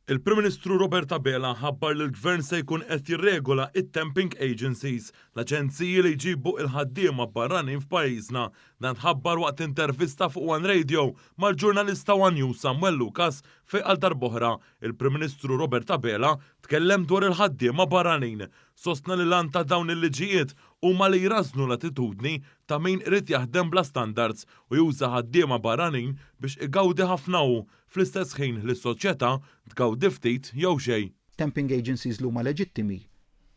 Il-Prim Ministru Robert Abela ħabbar li l-Gvern se jkun qed jirregola it-temping agencies, l-aġenziji li jġibu il-ħaddiema barranin f'pajjiżna. Dan ħabbar waqt intervista fuq One Radio mal-ġurnalista One News Samuel Lucas fejn qal darb'oħra il-Prim Ministru Robert Abela tkellem dwar il-ħaddiema barranin. Sostna li lan ta' dawn il-liġijiet huma li jrażnu l-attitudni ta' min irid jaħdem bla standards u juża ħaddiema barranin biex igawdi ħafna hu fl-istess ħin li s-soċjetà tgawdi ftit jew xejn. Temping agencies li huma leġittimi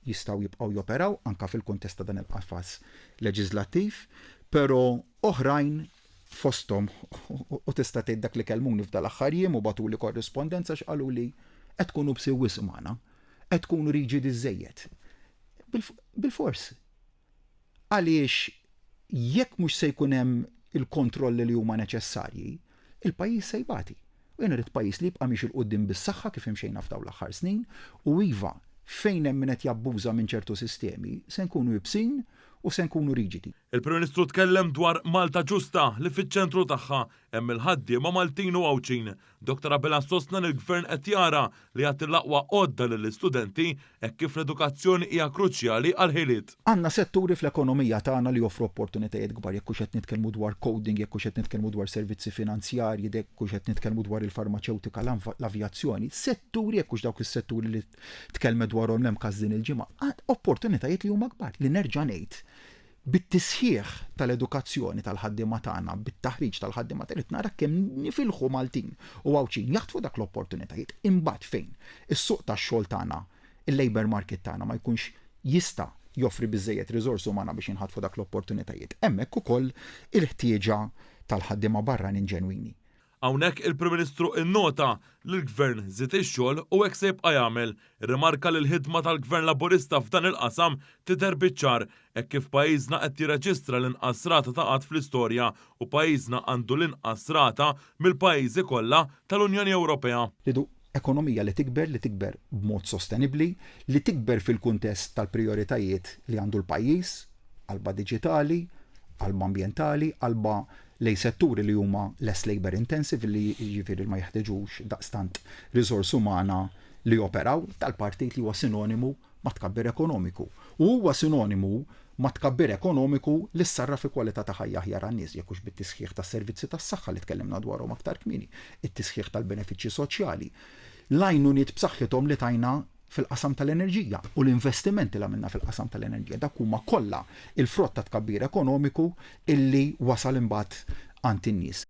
jistgħu jibqgħu joperaw anke fil-kuntest ta' dan il-qafas leġislattiv, però oħrajn fosthom u tista' tgħid dak li kellmuni f'dal-aħħar jiem u batuli korrispondenza x'qalu li qed tkunu bsewwis magħna, qed tkunu riġidi żejjed. Bil-fors. Għaliex jekk mhux se jkun hemm il-kontrolli li huma neċessarji, il-pajjiż se jbati. U jien irid pajjiż li jibqa' miex il-qudiem bis-saħħa kif imxejna f'dawn l-aħħar snin, u iva fejn hemm min qed jabbuża minn ċertu sistemi se nkunu jibsin u se nkunu riġidi. Il-Prim Ministru tkellem dwar Malta ġusta li fiċ-ċentru tagħha hemm il-ħaddiema Maltin u Għawċin. Dr. Abela sostna li l-Gvern qed jara li għad il-aqwa għodda lill-istudenti hekk kif l-edukazzjoni hija kruċjali għal ħiliet. Għandna setturi fl-ekonomija tagħna li joffru opportunitajiet kbar jekk hux qed nitkellmu dwar coding, jekk hux qed nitkellmu dwar servizzi finanzjarji, jekk hux qed nitkellmu dwar il-farmaceutika, l-avjazzjoni, setturi jekk hux dawk is-setturi li tkellmet dwarhom hemm każ din il-ġimgħa, opportunitajiet li huma kbar li nerġa' ngħid. Bit-tisħiħ tal-edukazzjoni tal-ħaddiema tagħna, bit-taħriġ tal-ħaddiema tagħna nara kemm nifilħu Maltin u Għawċin jaħtfu dak l-opportunitajiet imbagħad fejn is-suq tax-xogħol tagħna, il-labor market tagħna ma jkunx jista' joffri biżejjed riżors umana biex inħatfu dak l-opportunitajiet. Hemmhekk ukoll il-ħtieġa tal-ħaddiema barranin ġenwini. Hawnhekk il-Prim Ministru innota li l-Gvern żied ix-xogħol u hekk se jibqa' jagħmel. Irrimarka li l-ħidma tal-Gvern Laburista f'dan il-qasam tidher biċ-ċar hekk kif pajjiżna qed jirreġistra l-inqas rata ta' qatt fl-istorja u pajjiżna għandu l-inqas rata mill-pajjiżi kollha tal-Unjoni Ewropea. Ridu ekonomija li tikber b'mod sostenibbli, li tikber fil-kuntest tal-prijoritajiet li għandu l-pajjiż, qalba diġitali, qalba ambjentali, qalba lej setturi li huma less labor intensive li jiġifieri ma jeħtieġux daqstant riżors umana li operaw tal-partit li huwa sinonimu ma' tkabbir ekonomiku. U huwa sinonimu ma' tkabbir ekonomiku li ssarra fi kwalità ta' ħajja aħjar għan-nies jekk hux bit-tisħiħ tas-servizzi tas-saħħa li tkellimna dwarhom aktar kmieni, it-tisħiħ tal-benefiċċji soċjali. L-għajnuniet b'saħħithom li tajna fil-qasam tal-enerġija u l-investimenti li għamilna fil-qasam tal-enerġija dak huma kollha il-frott ta' tkabbir ekonomiku illi wasal imbagħad għand in-nies.